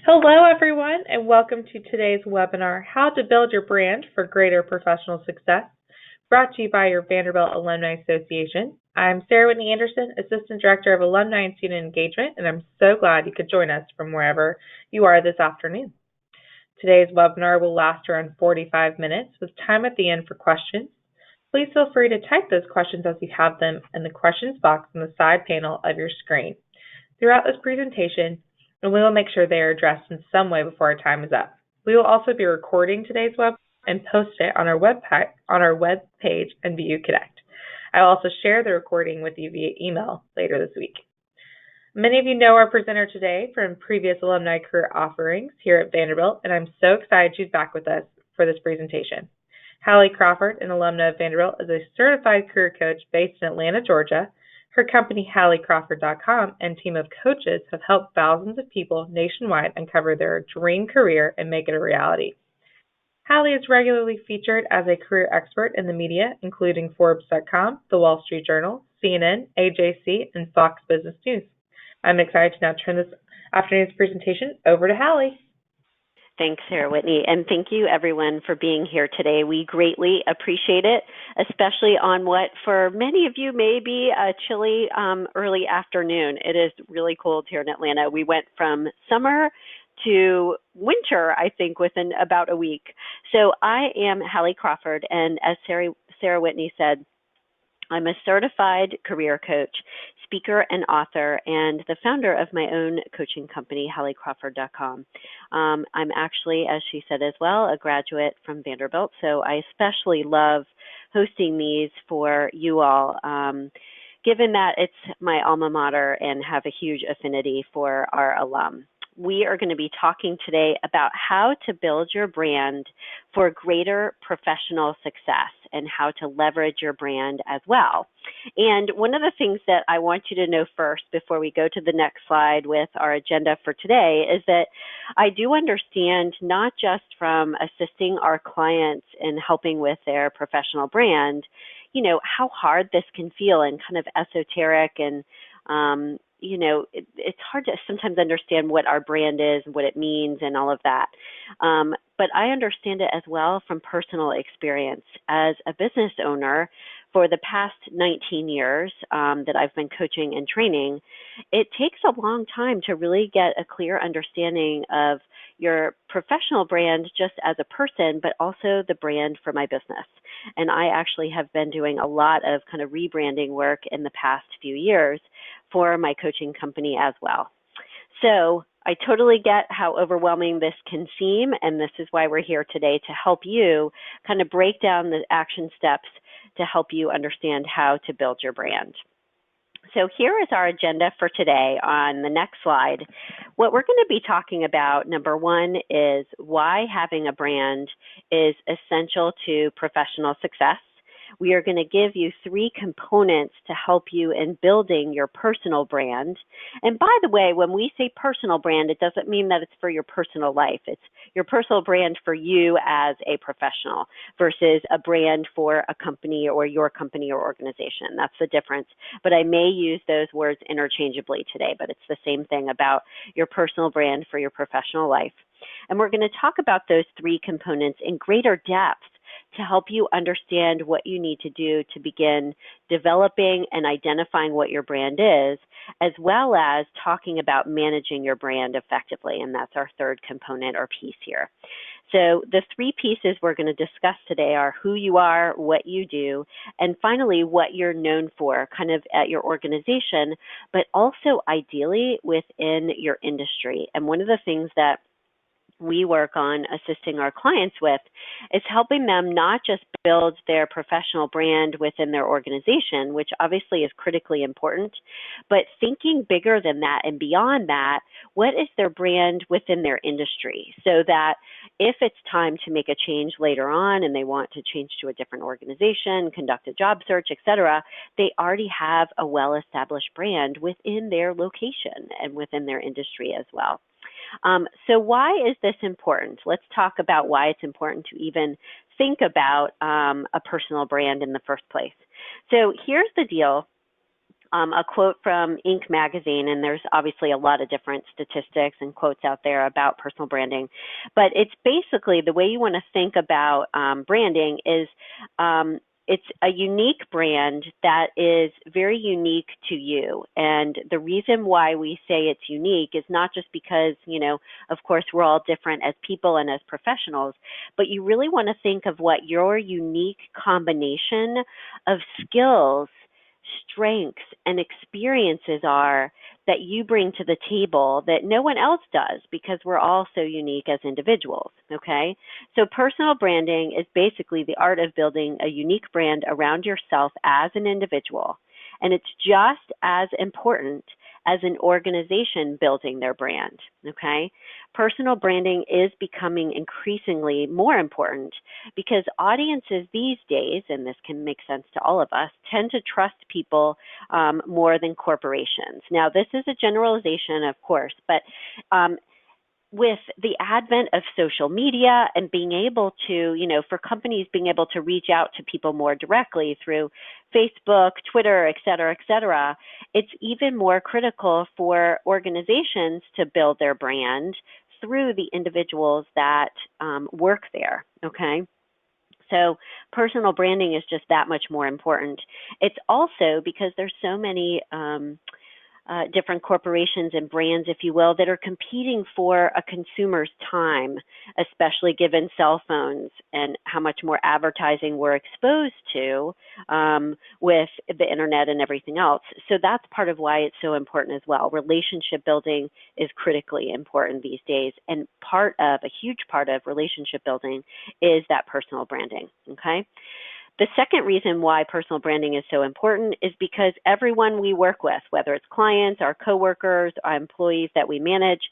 Hello, everyone, and welcome to today's webinar, How to Build Your Brand for Greater Professional Success, brought to you by your Vanderbilt Alumni Association. I'm Sarah Whitney Anderson, Assistant Director of Alumni and Student Engagement, and I'm so glad you could join us from wherever you are this afternoon. Today's webinar will last around 45 minutes with time at the end for questions. Please feel free to type those questions as you have them in the questions box on the side panel of your screen. Throughout this presentation, and we will make sure they are addressed in some way before our time is up. We will also be recording today's webinar and post it on our web page and VU Connect. I will also share the recording with you via email later this week. Many of you know our presenter today from previous alumni career offerings here at Vanderbilt, and I'm so excited she's back with us for this presentation. Hallie Crawford, an alumna of Vanderbilt, is a certified career coach based in Atlanta, Georgia. Her company, HallieCrawford.com, and team of coaches have helped thousands of people nationwide uncover their dream career and make it a reality. Hallie is regularly featured as a career expert in the media, including Forbes.com, The Wall Street Journal, CNN, AJC, and Fox Business News. I'm excited to now turn this afternoon's presentation over to Hallie. Thanks, Sarah Whitney, and thank you everyone for being here today. We greatly appreciate it, especially on what for many of you may be a chilly early afternoon. It is really cold here in Atlanta. We went from summer to winter, I think, within about a week. So I am Hallie Crawford, and as Sarah Whitney said, I'm a certified career coach, speaker, and author, and the founder of my own coaching company, HallieCrawford.com. I'm actually, as she said as well, a graduate from Vanderbilt, so I especially love hosting these for you all, given that it's my alma mater and have a huge affinity for our alum. We are going to be talking today about how to build your brand for greater professional success and how to leverage your brand as well. And one of the things that I want you to know first before we go to the next slide with our agenda for today is that I do understand, not just from assisting our clients in helping with their professional brand, how hard this can feel and kind of esoteric and it's hard to sometimes understand what our brand is, what it means, and all of that. But I understand it as well from personal experience. As a business owner for the past 19 years that I've been coaching and training, it takes a long time to really get a clear understanding of your professional brand just as a person, but also the brand for my business. And I actually have been doing a lot of kind of rebranding work in the past few years for my coaching company as well. So I totally get how overwhelming this can seem, and this is why we're here today to help you kind of break down the action steps to help you understand how to build your brand. So here is our agenda for today on the next slide. What we're going to be talking about, number one, is why having a brand is essential to professional success. We are going to give you 3 components to help you in building your personal brand. And by the way, when we say personal brand, it doesn't mean that it's for your personal life. It's your personal brand for you as a professional versus a brand for a company or your company or organization. That's the difference. But I may use those words interchangeably today, but it's the same thing about your personal brand for your professional life. And we're going to talk about those 3 components in greater depth to help you understand what you need to do to begin developing and identifying what your brand is, as well as talking about managing your brand effectively. And that's our 3rd component or piece here. So the 3 pieces we're going to discuss today are who you are, what you do, and finally what you're known for kind of at your organization, but also ideally within your industry. And one of the things that we work on assisting our clients with is helping them not just build their professional brand within their organization, which obviously is critically important, but thinking bigger than that and beyond that, what is their brand within their industry, so that if it's time to make a change later on and they want to change to a different organization, conduct a job search, etc., they already have a well-established brand within their location and within their industry as well. So why is this important? Let's talk about why it's important to even think about a personal brand in the first place. So here's the deal. a quote from Inc. magazine, and there's obviously a lot of different statistics and quotes out there about personal branding, but it's basically the way you want to think about branding is it's a unique brand that is very unique to you. And the reason why we say it's unique is not just because, of course, we're all different as people and as professionals, but you really want to think of what your unique combination of skills, strengths, and experiences are that you bring to the table that no one else does, because we're all so unique as individuals, okay? So personal branding is basically the art of building a unique brand around yourself as an individual. And it's just as important as an organization building their brand, okay? Personal branding is becoming increasingly more important because audiences these days, and this can make sense to all of us, tend to trust people more than corporations. Now, this is a generalization, of course, but with the advent of social media and being able to, for companies being able to reach out to people more directly through Facebook, Twitter, et cetera, it's even more critical for organizations to build their brand through the individuals that work there, okay? So personal branding is just that much more important. It's also because there's so many different corporations and brands, if you will, that are competing for a consumer's time, especially given cell phones and how much more advertising we're exposed to with the internet and everything else. So that's part of why it's so important as well. Relationship building is critically important these days, and a huge part of relationship building is that personal branding, okay? The second reason why personal branding is so important is because everyone we work with, whether it's clients, our coworkers, our employees that we manage,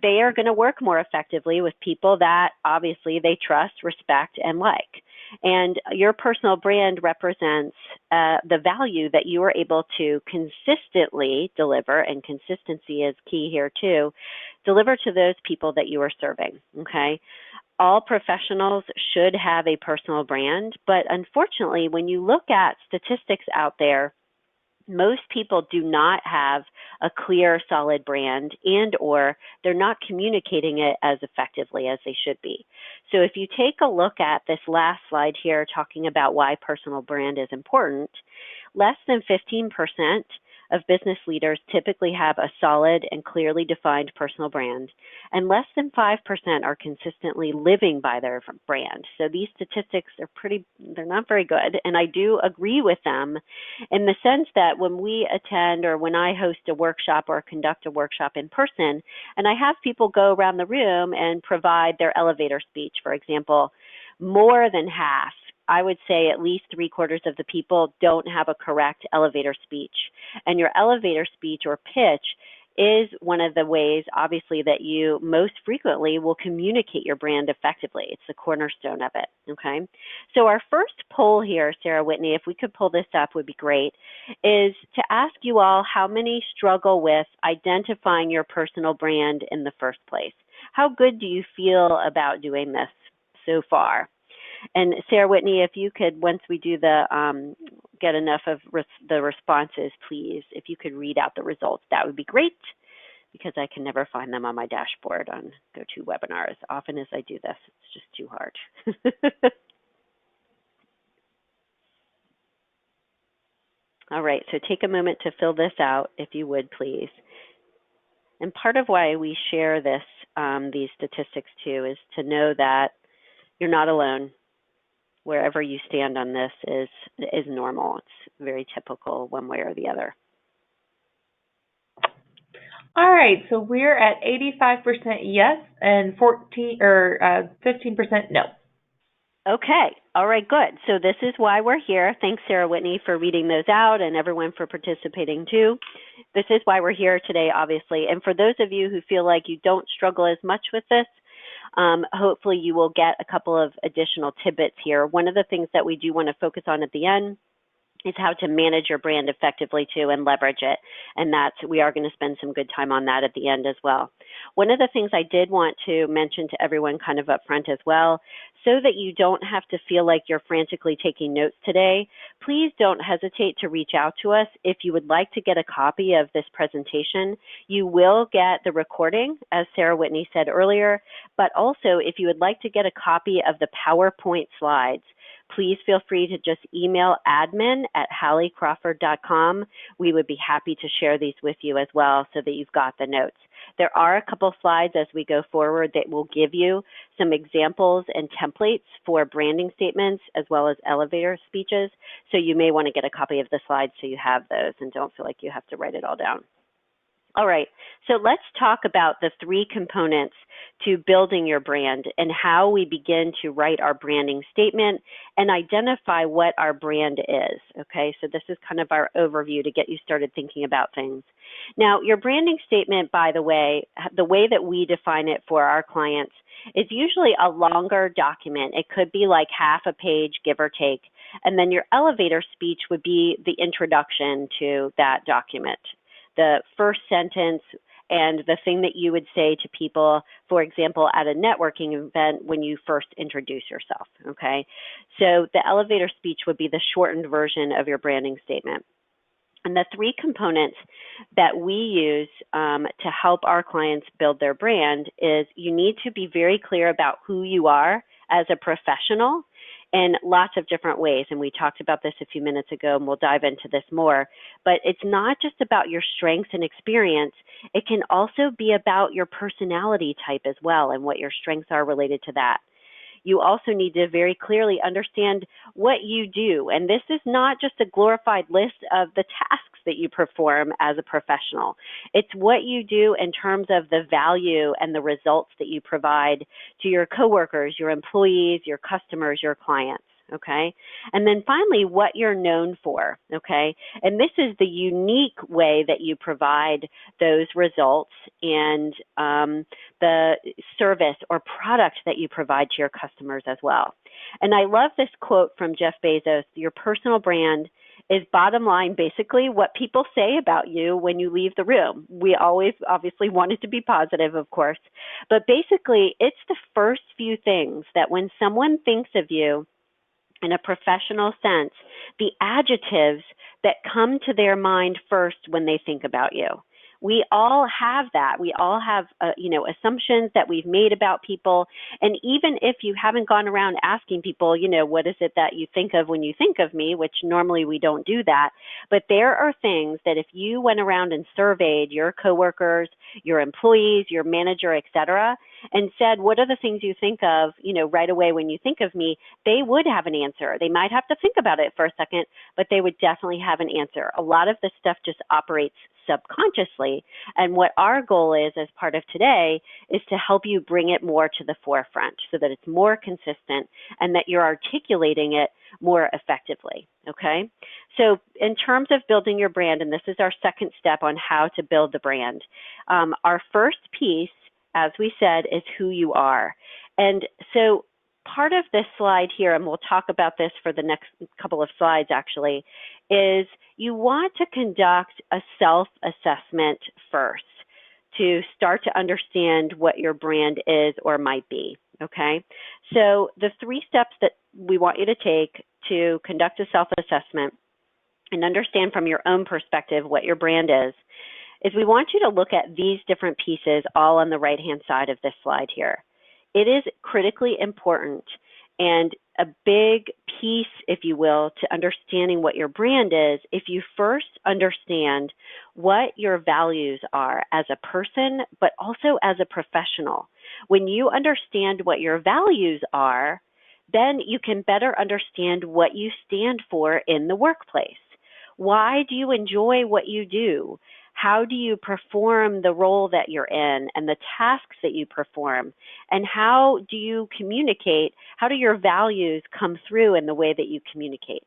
they are going to work more effectively with people that obviously they trust, respect, and like. And your personal brand represents the value that you are able to consistently deliver, and consistency is key here too, deliver to those people that you are serving, okay? All professionals should have a personal brand, but unfortunately, when you look at statistics out there, most people do not have a clear, solid brand, and or they're not communicating it as effectively as they should be. So if you take a look at this last slide here talking about why personal brand is important, less than 15% of business leaders typically have a solid and clearly defined personal brand, and less than 5% are consistently living by their brand. So these statistics are they're not very good, and I do agree with them in the sense that when we attend or when I host a workshop or conduct a workshop in person, and I have people go around the room and provide their elevator speech, for example, more than half, I would say at least 3/4 of the people don't have a correct elevator speech. And your elevator speech or pitch is one of the ways, obviously, that you most frequently will communicate your brand effectively. It's the cornerstone of it, okay? So our first poll here, Sarah Whitney, if we could pull this up would be great, is to ask you all how many struggle with identifying your personal brand in the first place. How good do you feel about doing this so far? And Sarah Whitney, if you could, once we do the get enough of the responses, please, if you could read out the results, that would be great, because I can never find them on my dashboard on GoToWebinar. As often as I do this, it's just too hard. All right, so take a moment to fill this out, if you would, please. And part of why we share this, these statistics too, is to know that you're not alone. Wherever you stand on this is normal. It's very typical one way or the other. All right, so we're at 85% yes and 15% no. Okay, all right, good. So this is why we're here. Thanks, Sarah Whitney, for reading those out, and everyone for participating too. This is why we're here today, obviously. And for those of you who feel like you don't struggle as much with this, hopefully you will get a couple of additional tidbits here. One of the things that we do want to focus on at the end is how to manage your brand effectively too and leverage it. And we are going to spend some good time on that at the end as well. One of the things I did want to mention to everyone kind of up front as well, so that you don't have to feel like you're frantically taking notes today, please don't hesitate to reach out to us if you would like to get a copy of this presentation. You will get the recording, as Sarah Whitney said earlier, but also if you would like to get a copy of the PowerPoint slides, please feel free to just email admin@HallieCrawford.com. We would be happy to share these with you as well so that you've got the notes. There are a couple slides as we go forward that will give you some examples and templates for branding statements as well as elevator speeches. So you may want to get a copy of the slides so you have those and don't feel like you have to write it all down. All right, so let's talk about the three components to building your brand and how we begin to write our branding statement and identify what our brand is, okay? So this is kind of our overview to get you started thinking about things. Now, your branding statement, by the way that we define it for our clients is usually a longer document. It could be like half a page, give or take, and then your elevator speech would be the introduction to that document. The first sentence and the thing that you would say to people, for example, at a networking event when you first introduce yourself, okay? So the elevator speech would be the shortened version of your branding statement. And the three components that we use to help our clients build their brand is you need to be very clear about who you are as a professional in lots of different ways. And we talked about this a few minutes ago, and we'll dive into this more. But it's not just about your strengths and experience. It can also be about your personality type as well and what your strengths are related to that. You also need to very clearly understand what you do. And this is not just a glorified list of the tasks that you perform as a professional. It's what you do in terms of the value and the results that you provide to your coworkers, your employees, your customers, your clients. Okay. And then finally, what you're known for. Okay. And this is the unique way that you provide those results and the service or product that you provide to your customers as well. And I love this quote from Jeff Bezos: your personal brand is, bottom line, basically what people say about you when you leave the room. We always obviously want it to be positive, of course, but basically it's the first few things that when someone thinks of you in a professional sense, the adjectives that come to their mind first when they think about you. We all have that. We all have, assumptions that we've made about people. And even if you haven't gone around asking people, what is it that you think of when you think of me, which normally we don't do that. But there are things that if you went around and surveyed your coworkers, your employees, your manager, et cetera, and said, what are the things you think of, right away when you think of me, they would have an answer. They might have to think about it for a second, but they would definitely have an answer. A lot of this stuff just operates subconsciously. And what our goal is as part of today is to help you bring it more to the forefront so that it's more consistent and that you're articulating it more effectively, okay? So in terms of building your brand, and this is our second step on how to build the brand, our first piece, as we said, is who you are. And so part of this slide here, and we'll talk about this for the next couple of slides actually, is you want to conduct a self-assessment first to start to understand what your brand is or might be, okay? So the three steps that we want you to take to conduct a self-assessment and understand from your own perspective what your brand is we want you to look at these different pieces all on the right-hand side of this slide here. It is critically important and a big piece, if you will, to understanding what your brand is if you first understand what your values are as a person, but also as a professional. When you understand what your values are, then you can better understand what you stand for in the workplace. Why do you enjoy what you do? How do you perform the role that you're in and the tasks that you perform? And how do you communicate? How do your values come through in the way that you communicate?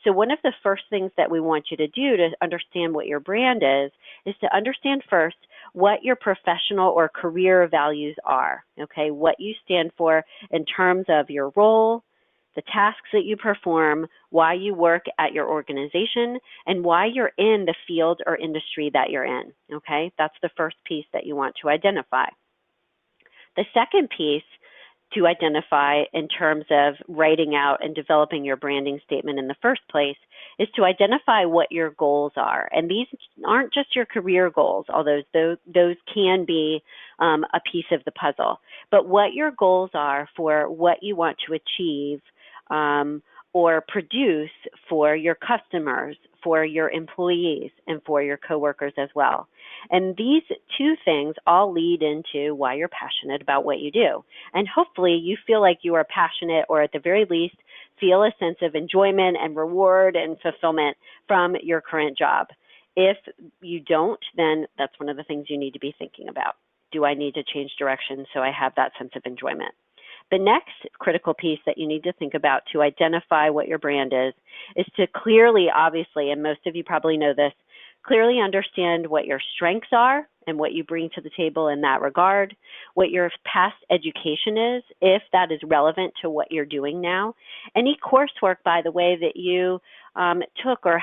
So one of the first things that we want you to do to understand what your brand is to understand first what your professional or career values are, okay? What you stand for in terms of your role, the tasks that you perform, why you work at your organization, and why you're in the field or industry that you're in, okay? That's the first piece that you want to identify. The second piece to identify in terms of writing out and developing your branding statement in the first place is to identify what your goals are. And these aren't just your career goals, although those can be a piece of the puzzle, but what your goals are for what you want to achieve or produce for your customers, for your employees, and for your coworkers as well. And these two things all lead into why you're passionate about what you do. And hopefully you feel like you are passionate, or at the very least feel a sense of enjoyment and reward and fulfillment from your current job. If you don't, then that's one of the things you need to be thinking about. Do I need to change direction so I have that sense of enjoyment? The next critical piece that you need to think about to identify what your brand is to clearly, obviously, and most of you probably know this, clearly understand what your strengths are and what you bring to the table in that regard, what your past education is, if that is relevant to what you're doing now. Any coursework, by the way, that you took, or,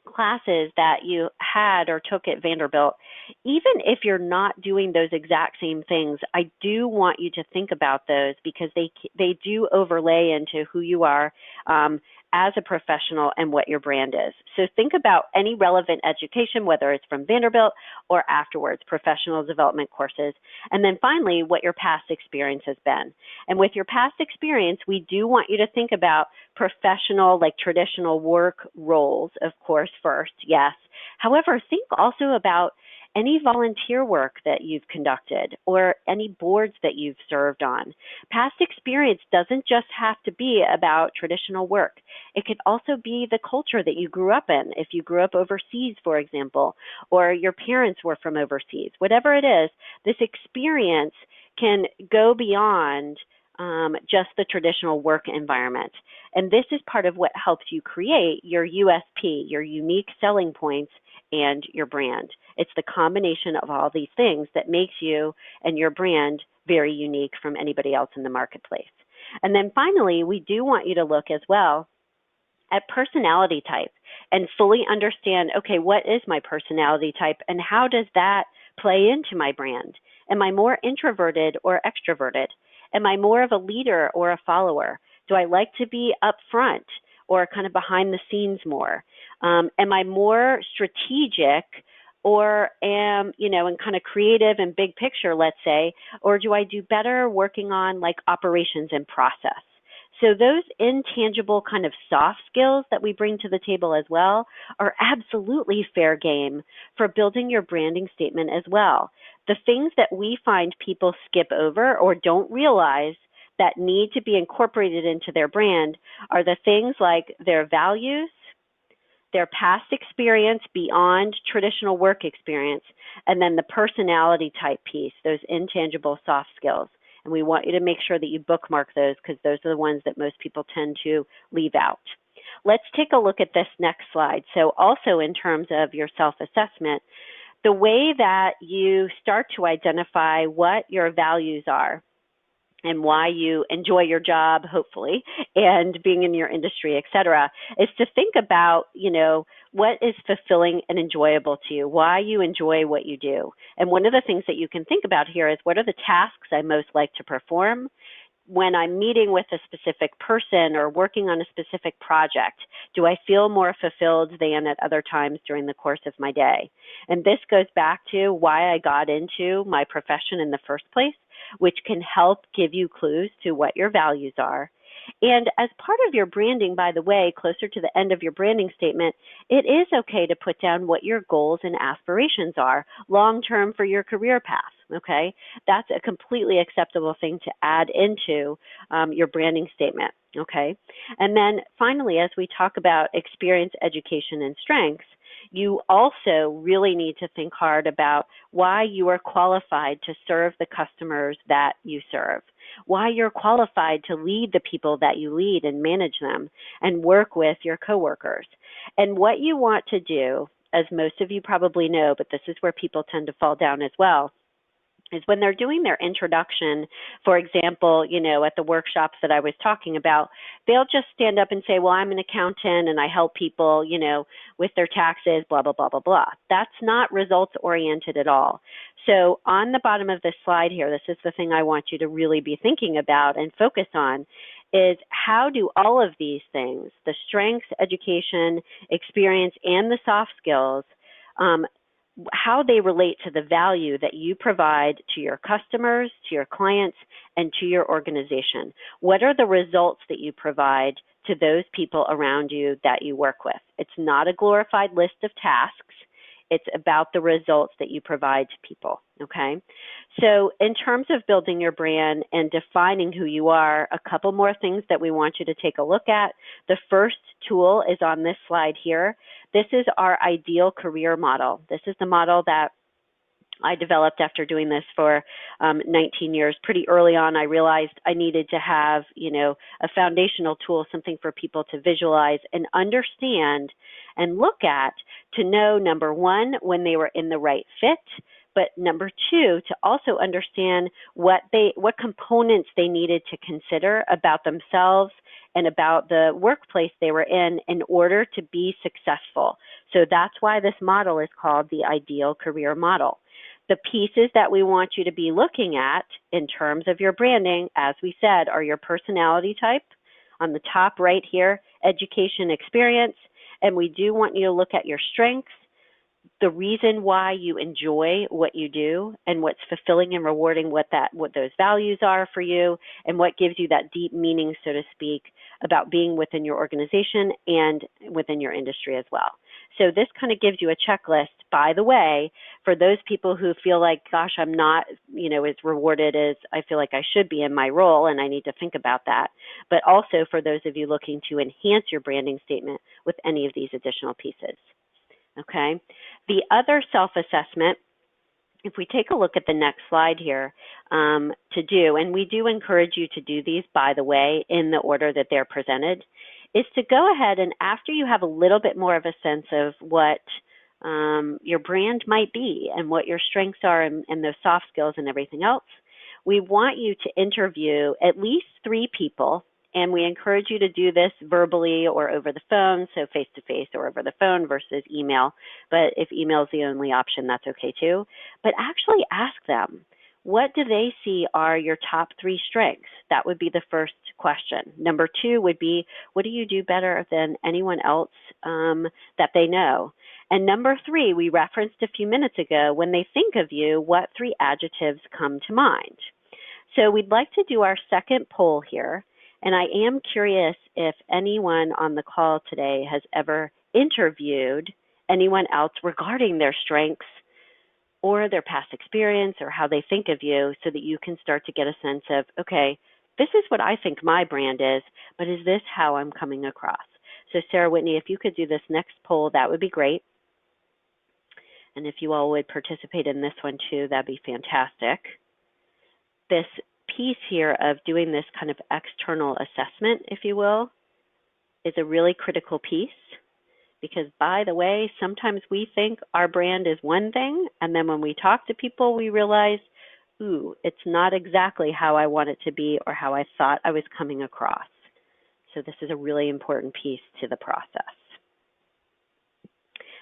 classes that you had or took at Vanderbilt, even if you're not doing those exact same things, I do want you to think about those, because they do overlay into who you are as a professional and what your brand is. So think about any relevant education, whether it's from Vanderbilt or afterwards, professional development courses. And then finally, what your past experience has been. And with your past experience, we do want you to think about professional, like traditional work roles, of course, first, yes. However, think also about any volunteer work that you've conducted or any boards that you've served on. Past experience doesn't just have to be about traditional work. It could also be the culture that you grew up in. If you grew up overseas, for example, or your parents were from overseas, whatever it is, this experience can go beyond just the traditional work environment. And this is part of what helps you create your USP, your unique selling points, and your brand. It's the combination of all these things that makes you and your brand very unique from anybody else in the marketplace. And then finally, we do want you to look as well at personality type and fully understand, okay, what is my personality type and how does that play into my brand? Am I more introverted or extroverted? Am I more of a leader or a follower? Do I like to be up front or kind of behind the scenes more? Am I more strategic or am, and kind of creative and big picture, let's say, or do I do better working on like operations and process? So those intangible kind of soft skills that we bring to the table as well are absolutely fair game for building your branding statement as well. The things that we find people skip over or don't realize that need to be incorporated into their brand are the things like their values, their past experience beyond traditional work experience, and then the personality type piece, those intangible soft skills. And we want you to make sure that you bookmark those because those are the ones that most people tend to leave out. Let's take a look at this next slide. So also in terms of your self-assessment, the way that you start to identify what your values are and why you enjoy your job, hopefully, and being in your industry, et cetera, is to think about, what is fulfilling and enjoyable to you, why you enjoy what you do. And one of the things that you can think about here is what are the tasks I most like to perform when I'm meeting with a specific person or working on a specific project? Do I feel more fulfilled than at other times during the course of my day? And this goes back to why I got into my profession in the first place, which can help give you clues to what your values are. And as part of your branding, by the way, closer to the end of your branding statement, it is okay to put down what your goals and aspirations are long-term for your career path, okay? That's a completely acceptable thing to add into your branding statement, okay? And then finally, as we talk about experience, education, and strengths, you also really need to think hard about why you are qualified to serve the customers that you serve, why you're qualified to lead the people that you lead and manage them and work with your coworkers. And what you want to do, as most of you probably know, but this is where people tend to fall down as well, is when they're doing their introduction, for example, at the workshops that I was talking about, they'll just stand up and say, well, I'm an accountant and I help people, with their taxes, blah, blah, blah, blah, blah. That's not results oriented at all. So on the bottom of this slide here, this is the thing I want you to really be thinking about and focus on, is how do all of these things, the strengths, education, experience, and the soft skills, how they relate to the value that you provide to your customers, to your clients, and to your organization. What are the results that you provide to those people around you that you work with? It's not a glorified list of tasks. It's about the results that you provide to people, okay? So in terms of building your brand and defining who you are, a couple more things that we want you to take a look at. The first tool is on this slide here. This is our ideal career model. This is the model that I developed after doing this for 19 years. Pretty early on, I realized I needed to have, a foundational tool, something for people to visualize and understand and look at to know, number one, when they were in the right fit, but number two, to also understand what components they needed to consider about themselves and about the workplace they were in order to be successful. So that's why this model is called the ideal career model. The pieces that we want you to be looking at in terms of your branding, as we said, are your personality type. On the top right here, education, experience, and we do want you to look at your strengths, the reason why you enjoy what you do and what's fulfilling and rewarding, what those values are for you, and what gives you that deep meaning, so to speak, about being within your organization and within your industry as well. So this kind of gives you a checklist, by the way, for those people who feel like, gosh, I'm not, as rewarded as I feel like I should be in my role, and I need to think about that. But also for those of you looking to enhance your branding statement with any of these additional pieces. Okay. The other self-assessment, if we take a look at the next slide here to do, and we do encourage you to do these, by the way, in the order that they're presented, is to go ahead and after you have a little bit more of a sense of what your brand might be and what your strengths are and those soft skills and everything else, we want you to interview at least 3 people. And we encourage you to do this verbally or over the phone, so face-to-face or over the phone versus email. But if email is the only option, that's okay too. But actually ask them, what do they see are your top 3 strengths? That would be the first question. Number 2 would be, what do you do better than anyone else that they know? And number 3, we referenced a few minutes ago, when they think of you, what 3 adjectives come to mind? So we'd like to do our second poll here. And I am curious if anyone on the call today has ever interviewed anyone else regarding their strengths or their past experience or how they think of you, so that you can start to get a sense of, okay, this is what I think my brand is, but is this how I'm coming across? So Sarah Whitney, if you could do this next poll, that would be great. And if you all would participate in this one too, that'd be fantastic. This piece here of doing this kind of external assessment, if you will, is a really critical piece, because by the way, sometimes we think our brand is one thing, and then when we talk to people, we realize, ooh, it's not exactly how I want it to be or how I thought I was coming across. So this is a really important piece to the process.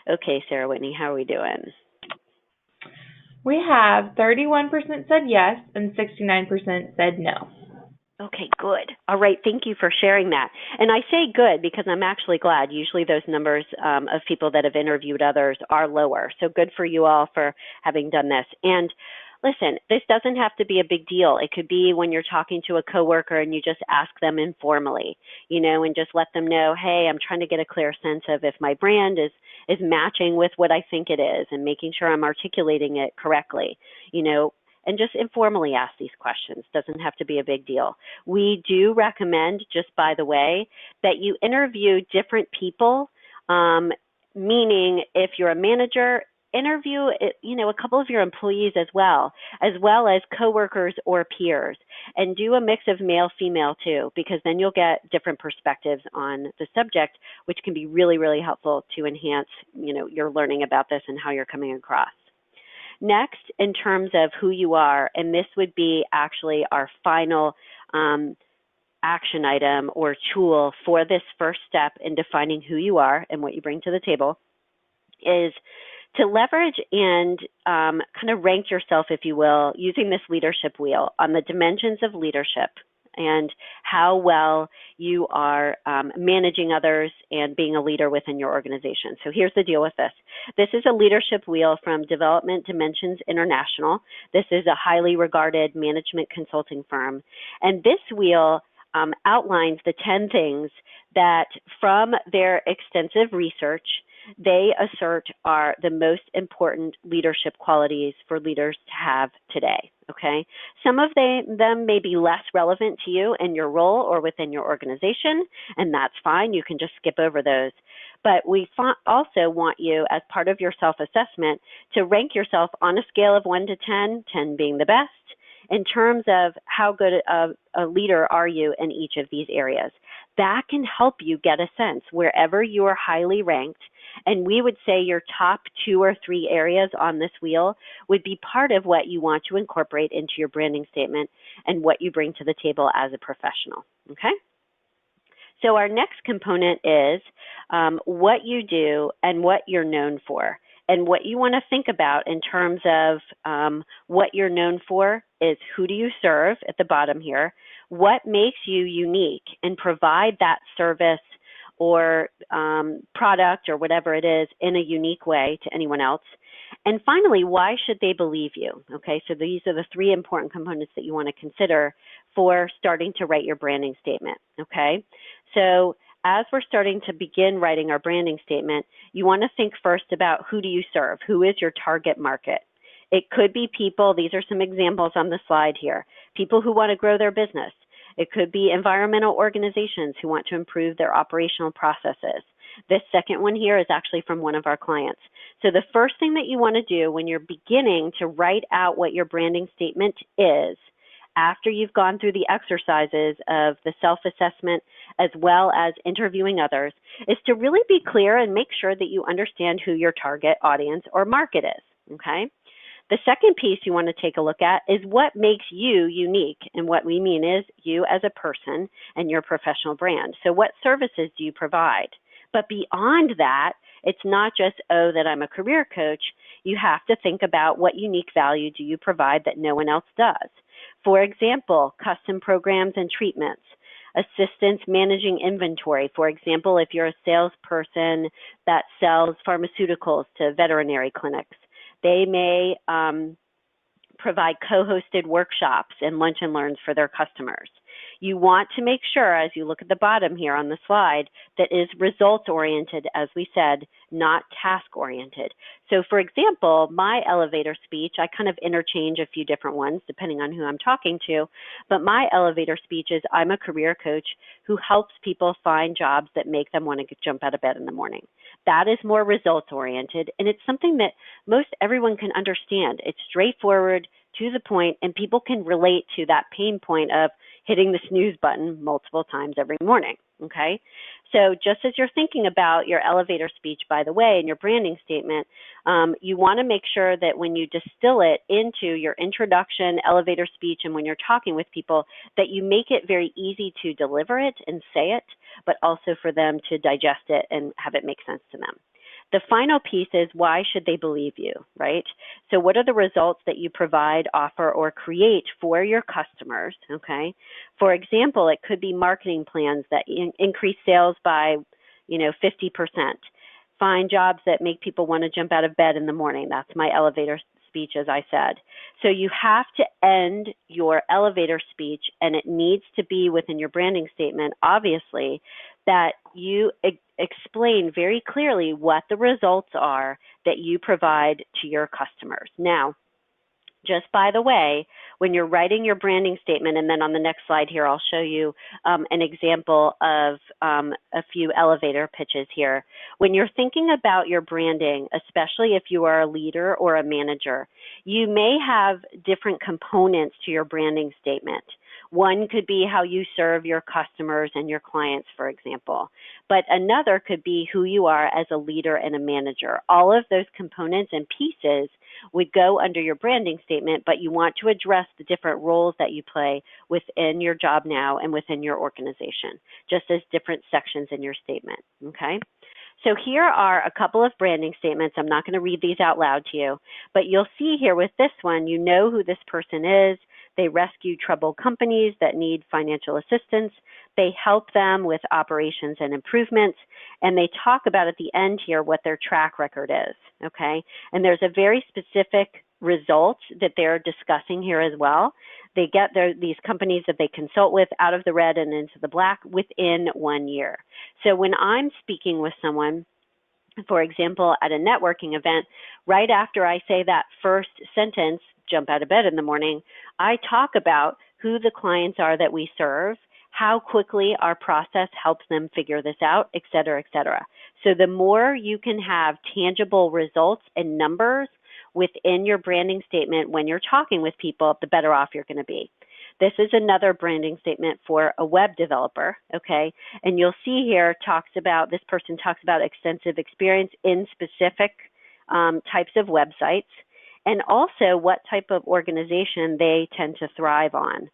Okay, Sarah Whitney, how are we doing? We have 31% said yes and 69% said no. Okay, good. All right, thank you for sharing that. And I say good because I'm actually glad. Usually those numbers of people that have interviewed others are lower. So good for you all for having done this. And listen, this doesn't have to be a big deal. It could be when you're talking to a coworker and you just ask them informally, and just let them know, hey, I'm trying to get a clear sense of if my brand is matching with what I think it is, and making sure I'm articulating it correctly, and just informally ask these questions. Doesn't have to be a big deal. We do recommend, just by the way, that you interview different people, meaning if you're a manager, interview, a couple of your employees as well as coworkers or peers, and do a mix of male, female too, because then you'll get different perspectives on the subject, which can be really, really helpful to enhance, your learning about this and how you're coming across. Next, in terms of who you are, and this would be actually our final action item or tool for this first step in defining who you are and what you bring to the table, is to leverage and kind of rank yourself, if you will, using this leadership wheel on the dimensions of leadership and how well you are managing others and being a leader within your organization. So here's the deal with this. This is a leadership wheel from Development Dimensions International. This is a highly regarded management consulting firm. And this wheel outlines the 10 things that, from their extensive research, they assert are the most important leadership qualities for leaders to have today, okay? Some of them may be less relevant to you in your role or within your organization, and that's fine. You can just skip over those. But we also want you, as part of your self-assessment, to rank yourself on a scale of 1 to 10, 10 being the best, in terms of how good a leader are you in each of these areas. That can help you get a sense wherever you are highly ranked, and we would say your top 2 or 3 areas on this wheel would be part of what you want to incorporate into your branding statement and what you bring to the table as a professional, okay? So our next component is what you do and what you're known for. And what you want to think about in terms of what you're known for is who do you serve at the bottom here, what makes you unique and provide that service or product or whatever it is in a unique way to anyone else. And finally, why should they believe you? Okay, so these are the 3 important components that you want to consider for starting to write your branding statement, okay? So as we're starting to begin writing our branding statement, you want to think first about who do you serve? Who is your target market? It could be people, these are some examples on the slide here, people who want to grow their business. It could be environmental organizations who want to improve their operational processes. This second one here is actually from one of our clients. So the first thing that you want to do when you're beginning to write out what your branding statement is, after you've gone through the exercises of the self-assessment as well as interviewing others, is to really be clear and make sure that you understand who your target audience or market is, okay? The second piece you want to take a look at is what makes you unique. And what we mean is you as a person and your professional brand. So what services do you provide? But beyond that, it's not just, oh, that I'm a career coach. You have to think about what unique value do you provide that no one else does. For example, custom programs and treatments, assistance managing inventory. For example, if you're a salesperson that sells pharmaceuticals to veterinary clinics, they may provide co-hosted workshops and lunch and learns for their customers. You want to make sure, as you look at the bottom here on the slide, that is results-oriented, as we said, not task-oriented. So for example, my elevator speech, I kind of interchange a few different ones depending on who I'm talking to, but my elevator speech is I'm a career coach who helps people find jobs that make them want to jump out of bed in the morning. That is more results-oriented, and it's something that most everyone can understand. It's straightforward, to the point, and people can relate to that pain point of hitting the snooze button multiple times every morning, okay? So just as you're thinking about your elevator speech, by the way, in your branding statement, you want to make sure that when you distill it into your introduction, elevator speech, and when you're talking with people, that you make it very easy to deliver it and say it, but also for them to digest it and have it make sense to them. The final piece is why should they believe you, right? So what are the results that you provide, offer, or create for your customers, okay? For example, it could be marketing plans that increase sales by, 50%. Find jobs that make people want to jump out of bed in the morning. That's my elevator speech, as I said. So you have to end your elevator speech, and it needs to be within your branding statement, obviously, that you explain very clearly what the results are that you provide to your customers. Now, just by the way, when you're writing your branding statement, and then on the next slide here, I'll show you an example of a few elevator pitches here. When you're thinking about your branding, especially if you are a leader or a manager, you may have different components to your branding statement. One could be how you serve your customers and your clients, for example. But another could be who you are as a leader and a manager. All of those components and pieces would go under your branding statement, but you want to address the different roles that you play within your job now and within your organization, just as different sections in your statement, okay? So here are a couple of branding statements. I'm not going to read these out loud to you, but you'll see here with this one, you know who this person is. They rescue troubled companies that need financial assistance. They help them with operations and improvements, and they talk about at the end here what their track record is, okay? And there's a very specific result that they're discussing here as well. They get these companies that they consult with out of the red and into the black within 1 year. So when I'm speaking with someone, for example, at a networking event, right after I say that first sentence, jump out of bed in the morning, I talk about who the clients are that we serve, how quickly our process helps them figure this out, et cetera, et cetera. So the more you can have tangible results and numbers within your branding statement when you're talking with people, the better off you're going to be. This is another branding statement for a web developer, okay? And you'll see here this person talks about extensive experience in specific types of websites, and also what type of organization they tend to thrive on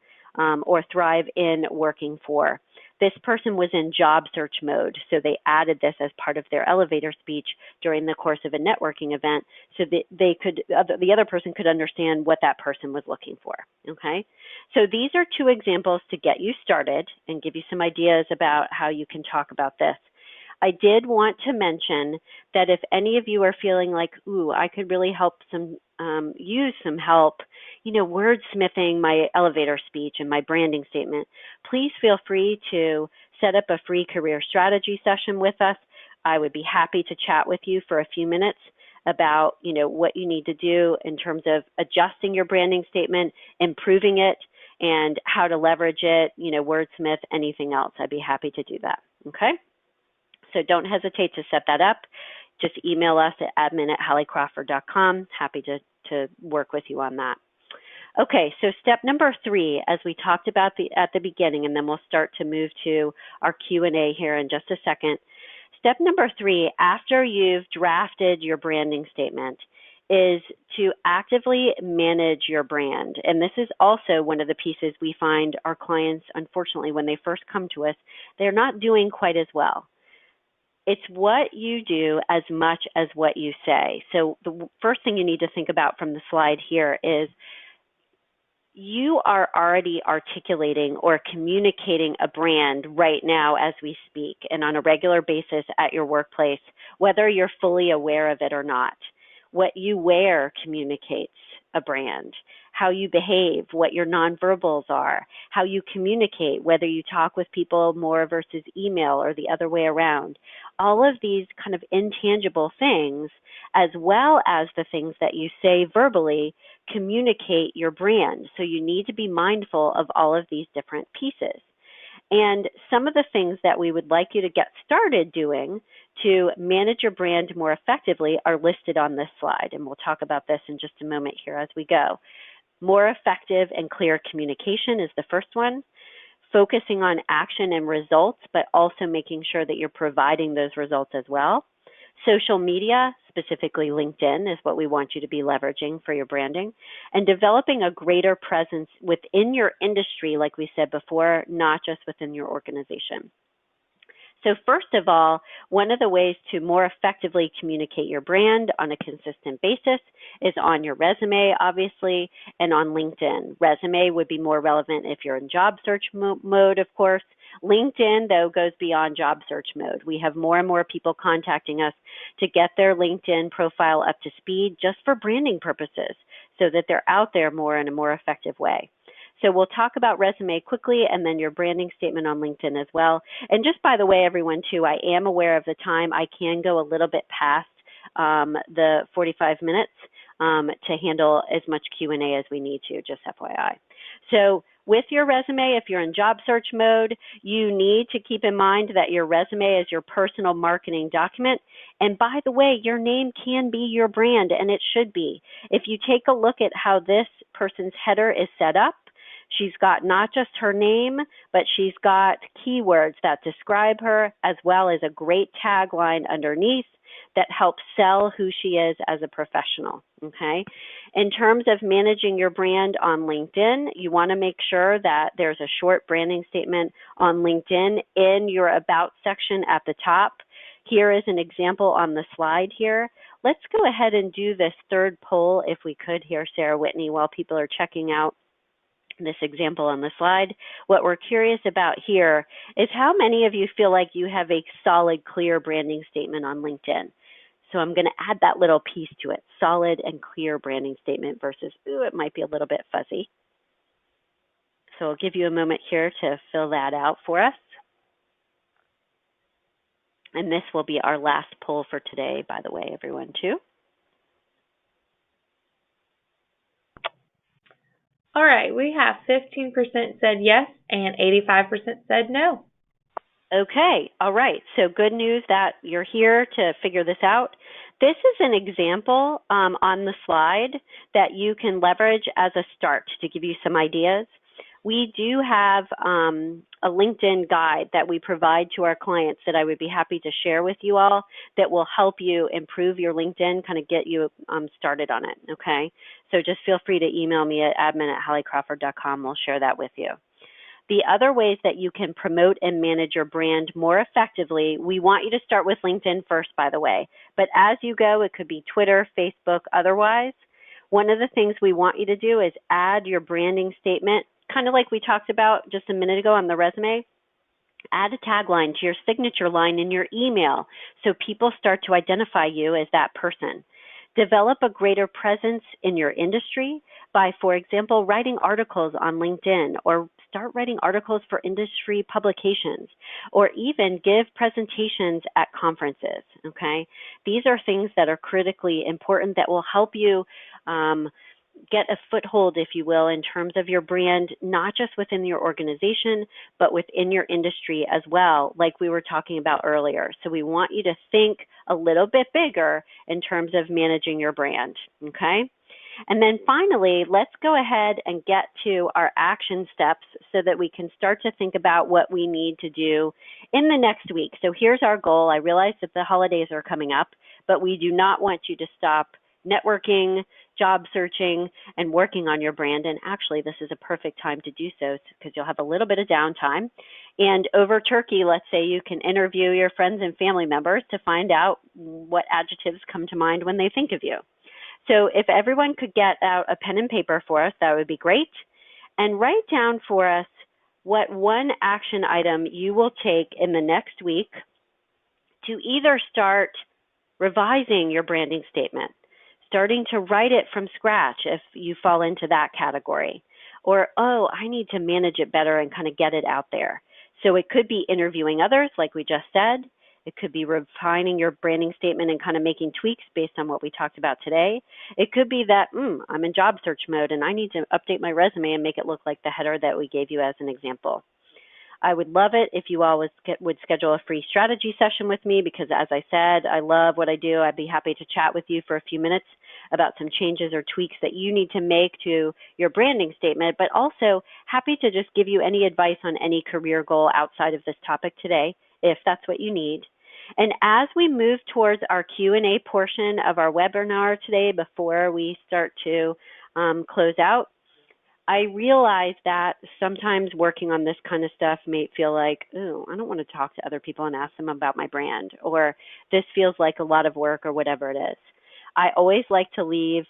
or thrive in working for. This person was in job search mode, so they added this as part of their elevator speech during the course of a networking event so that the other person could understand what that person was looking for, okay? So these are two examples to get you started and give you some ideas about how you can talk about this. I did want to mention that if any of you are feeling like, ooh, I could really use some help, wordsmithing my elevator speech and my branding statement, please feel free to set up a free career strategy session with us. I would be happy to chat with you for a few minutes about, what you need to do in terms of adjusting your branding statement, improving it, and how to leverage it, wordsmith, anything else. I'd be happy to do that, okay? So don't hesitate to set that up. Just email us at admin@HallieCrawford.com. Happy to work with you on that. Okay, so step number 3, as we talked about at the beginning, and then we'll start to move to our Q&A here in just a second. Step number 3, after you've drafted your branding statement, is to actively manage your brand. And this is also one of the pieces we find our clients, unfortunately, when they first come to us, they're not doing quite as well. It's what you do as much as what you say. So the first thing you need to think about from the slide here is you are already articulating or communicating a brand right now as we speak and on a regular basis at your workplace, whether you're fully aware of it or not. What you wear communicates a brand. How you behave, what your nonverbals are, how you communicate, whether you talk with people more versus email or the other way around. All of these kind of intangible things, as well as the things that you say verbally, communicate your brand. So you need to be mindful of all of these different pieces. And some of the things that we would like you to get started doing to manage your brand more effectively are listed on this slide. And we'll talk about this in just a moment here as we go. More effective and clear communication is the first one. Focusing on action and results, but also making sure that you're providing those results as well. Social media, specifically LinkedIn, is what we want you to be leveraging for your branding. And developing a greater presence within your industry, like we said before, not just within your organization. So first of all, one of the ways to more effectively communicate your brand on a consistent basis is on your resume, obviously, and on LinkedIn. Resume would be more relevant if you're in job search mode, of course. LinkedIn, though, goes beyond job search mode. We have more and more people contacting us to get their LinkedIn profile up to speed just for branding purposes so that they're out there more in a more effective way. So we'll talk about resume quickly and then your branding statement on LinkedIn as well. And just by the way, everyone, too, I am aware of the time. I can go a little bit past the 45 minutes to handle as much Q&A as we need to, just FYI. So with your resume, if you're in job search mode, you need to keep in mind that your resume is your personal marketing document. And by the way, your name can be your brand, and it should be. If you take a look at how this person's header is set up, She's got not just her name, but she's got keywords that describe her, as well as a great tagline underneath that helps sell who she is as a professional, okay? In terms of managing your brand on LinkedIn, you want to make sure that there's a short branding statement on LinkedIn in your About section at the top. Here is an example on the slide here. Let's go ahead and do this third poll if we could here, Sarah Whitney, while people are checking out this example on the slide. What we're curious about here is how many of you feel like you have a solid, clear branding statement on LinkedIn. So I'm going to add that little piece to it, solid and clear branding statement versus, ooh, it might be a little bit fuzzy. So I'll give you a moment here to fill that out for us. And this will be our last poll for today, by the way, everyone, too. All right, we have 15% said yes and 85% said no. Okay, all right. So good news that you're here to figure this out. This is an example on the slide that you can leverage as a start to give you some ideas. We do have a LinkedIn guide that we provide to our clients that I would be happy to share with you all that will help you improve your LinkedIn, kind of get you started on it, okay? So just feel free to email me at admin@HallieCrawford.com. We'll share that with you. The other ways that you can promote and manage your brand more effectively, we want you to start with LinkedIn first, by the way. But as you go, it could be Twitter, Facebook, otherwise. One of the things we want you to do is add your branding statement, kind of like we talked about just a minute ago on the resume. Add a tagline to your signature line in your email so people start to identify you as that person. Develop a greater presence in your industry by, for example, writing articles on LinkedIn, or start writing articles for industry publications, or even give presentations at conferences, okay? These are things that are critically important that will help you get a foothold, if you will, in terms of your brand, not just within your organization, but within your industry as well, like we were talking about earlier. So we want you to think a little bit bigger in terms of managing your brand, okay? And then finally, let's go ahead and get to our action steps so that we can start to think about what we need to do in the next week. So here's our goal. I realize that the holidays are coming up, but we do not want you to stop networking, job searching, and working on your brand. And actually, this is a perfect time to do so because you'll have a little bit of downtime. And over turkey, let's say you can interview your friends and family members to find out what adjectives come to mind when they think of you. So if everyone could get out a pen and paper for us, that would be great. And write down for us what one action item you will take in the next week to either start revising your branding statement, starting to write it from scratch if you fall into that category, or, oh, I need to manage it better and kind of get it out there. So it could be interviewing others, like we just said. It could be refining your branding statement and kind of making tweaks based on what we talked about today. It could be that, I'm in job search mode and I need to update my resume and make it look like the header that we gave you as an example. I would love it if you all would schedule a free strategy session with me because, as I said, I love what I do. I'd be happy to chat with you for a few minutes about some changes or tweaks that you need to make to your branding statement, but also happy to just give you any advice on any career goal outside of this topic today, if that's what you need. And as we move towards our Q&A portion of our webinar today, before we start to close out, I realize that sometimes working on this kind of stuff may feel like, oh, I don't want to talk to other people and ask them about my brand, or this feels like a lot of work, or whatever it is. I always like to leave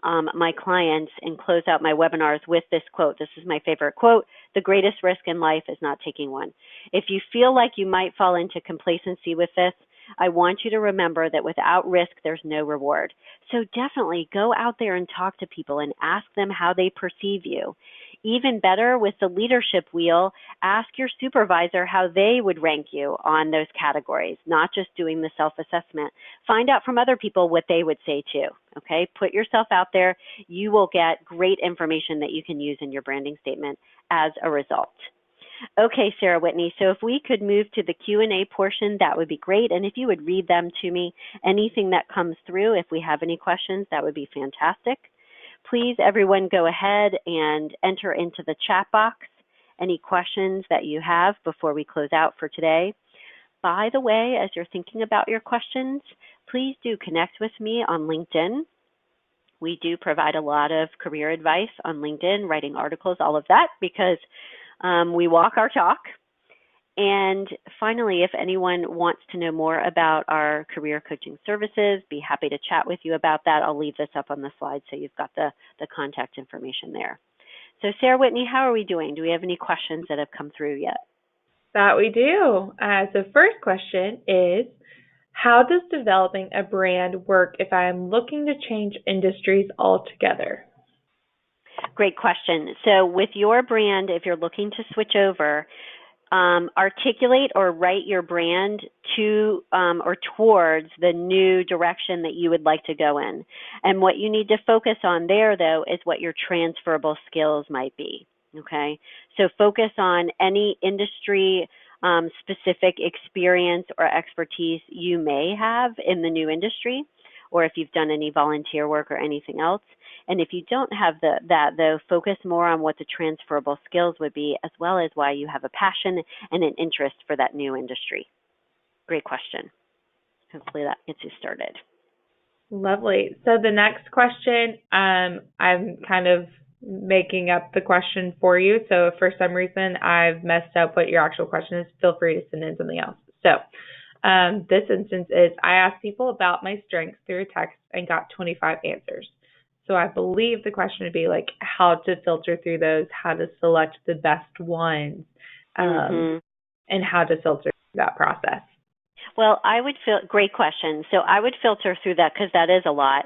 my clients and close out my webinars with this quote. This is my favorite quote: "The greatest risk in life is not taking one." If you feel like you might fall into complacency with this, I want you to remember that without risk, there's no reward. So definitely go out there and talk to people and ask them how they perceive you. Even better, with the leadership wheel, ask your supervisor how they would rank you on those categories, not just doing the self-assessment. Find out from other people what they would say too, okay? Put yourself out there. You will get great information that you can use in your branding statement as a result. Okay, Sarah Whitney, so if we could move to the Q&A portion, that would be great. And if you would read them to me, anything that comes through, if we have any questions, that would be fantastic. please, everyone, go ahead and enter into the chat box any questions that you have before we close out for today. By the way, as you're thinking about your questions, please do connect with me on LinkedIn. We do provide a lot of career advice on LinkedIn, writing articles, all of that, because we walk our talk. And finally, if anyone wants to know more about our career coaching services, be happy to chat with you about that. I'll leave this up on the slide so you've got the contact information there. So Sarah Whitney, how are we doing? Do we have any questions that have come through yet? That we do. So first question is, how does developing a brand work if I am looking to change industries altogether? Great question. So with your brand, if you're looking to switch over, articulate or write your brand to or towards the new direction that you would like to go in. And what you need to focus on there, though, is what your transferable skills might be. Okay, so focus on any industry specific experience or expertise you may have in the new industry, or if you've done any volunteer work or anything else. And if you don't have that, though, focus more on what the transferable skills would be, as well as why you have a passion and an interest for that new industry. Great question. Hopefully that gets you started. Lovely. So the next question, I'm kind of making up the question for you. So if for some reason I've messed up what your actual question is, feel free to send in something else. So this instance is, I asked people about my strengths through a text and got 25 answers. So I believe the question would be like how to filter through those, how to select the best ones, and how to filter through that process. Well, great question. So I would filter through that because that is a lot.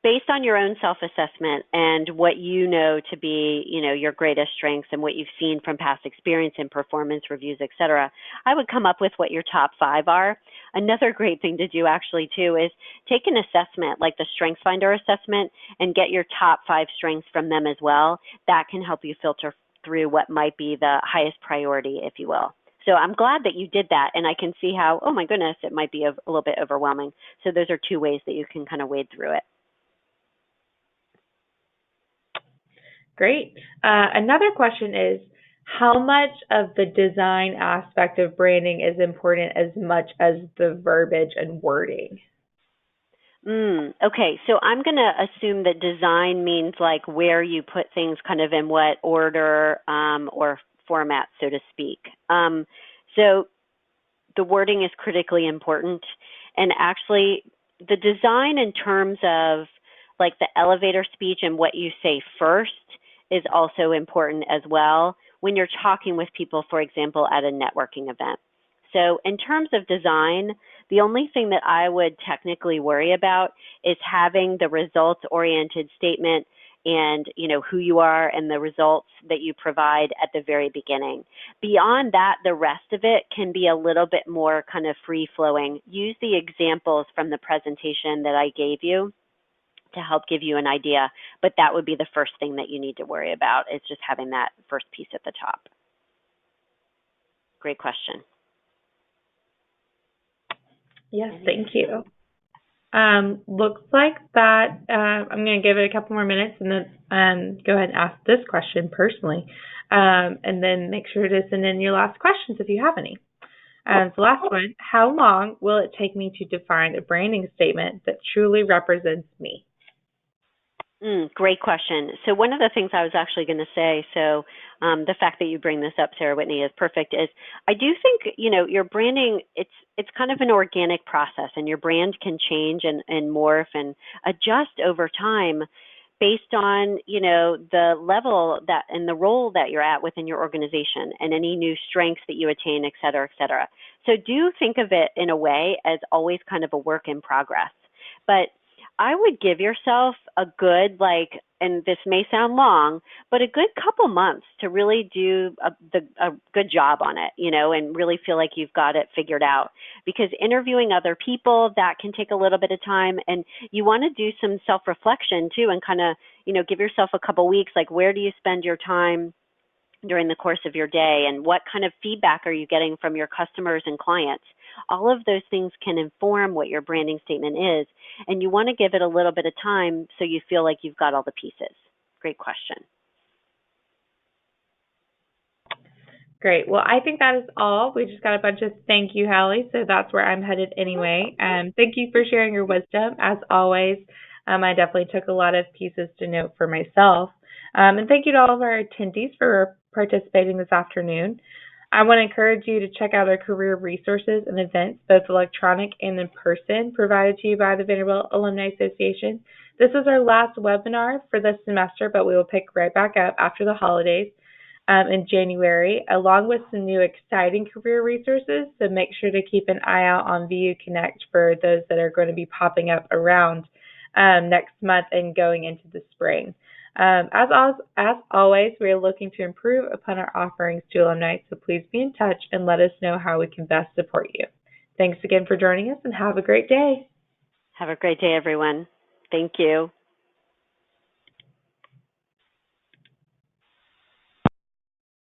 Based on your own self-assessment and what you know to be, your greatest strengths and what you've seen from past experience and performance reviews, et cetera, I would come up with what your top 5 are. Another great thing to do actually too is take an assessment like the StrengthsFinder assessment and get your top 5 strengths from them as well. That can help you filter through what might be the highest priority, if you will. So I'm glad that you did that, and I can see how, oh my goodness, it might be a little bit overwhelming. So those are 2 ways that you can kind of wade through it. Great. Another question is, how much of the design aspect of branding is important as much as the verbiage and wording? Okay, so I'm going to assume that design means like where you put things kind of in what order or format, so to speak. So the wording is critically important. And actually, the design in terms of like the elevator speech and what you say first is also important as well when you're talking with people, for example, at a networking event. So in terms of design, the only thing that I would technically worry about is having the results-oriented statement and who you are and the results that you provide at the very beginning. Beyond that, the rest of it can be a little bit more kind of free-flowing. Use the examples from the presentation that I gave you to help give you an idea, but that would be the first thing that you need to worry about, is just having that first piece at the top. Great question. Yes, thank you. Looks like that I'm going to give it a couple more minutes and then go ahead and ask this question personally, and then make sure to send in your last questions if you have any. So last one, how long will it take me to define a branding statement that truly represents me? Great question. So one of the things I was actually going to say, so the fact that you bring this up, Sarah Whitney, is perfect, is I do think, your branding, it's kind of an organic process, and your brand can change and morph and adjust over time based on, the level that and the role that you're at within your organization and any new strengths that you attain, et cetera, et cetera. So do think of it in a way as always kind of a work in progress. But I would give yourself a good, and this may sound long, but a good couple months to really do a good job on it, and really feel like you've got it figured out. Because interviewing other people, that can take a little bit of time, and you want to do some self-reflection too, and kind of, give yourself a couple weeks, like where do you spend your time during the course of your day, and what kind of feedback are you getting from your customers and clients? All of those things can inform what your branding statement is, and you want to give it a little bit of time so you feel like you've got all the pieces. Great question. Great. Well, I think that is all. We just got a bunch of thank you, Hallie, so that's where I'm headed anyway. Thank you for sharing your wisdom, as always. I definitely took a lot of pieces to note for myself. And thank you to all of our attendees for participating this afternoon. I want to encourage you to check out our career resources and events, both electronic and in person, provided to you by the Vanderbilt Alumni Association. This is our last webinar for this semester, but we will pick right back up after the holidays. In January, along with some new exciting career resources. So make sure to keep an eye out on VU Connect for those that are going to be popping up around next month and going into the spring. As always, we are looking to improve upon our offerings to alumni, so please be in touch and let us know how we can best support you. Thanks again for joining us, and have a great day. Have a great day, everyone. Thank you.